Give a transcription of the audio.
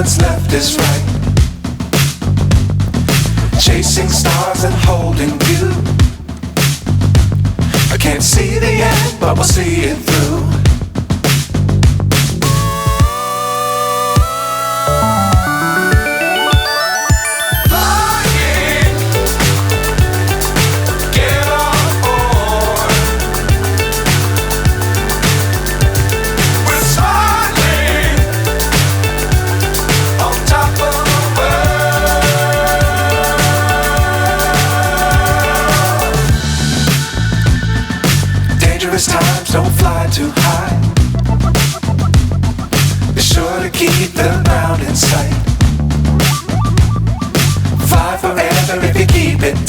what's left is right. Chasing stars and holding you. I can't see the end, but we'll see it through. Times don't fly too high. Be sure to keep the ground in sight. Fly forever if you keep it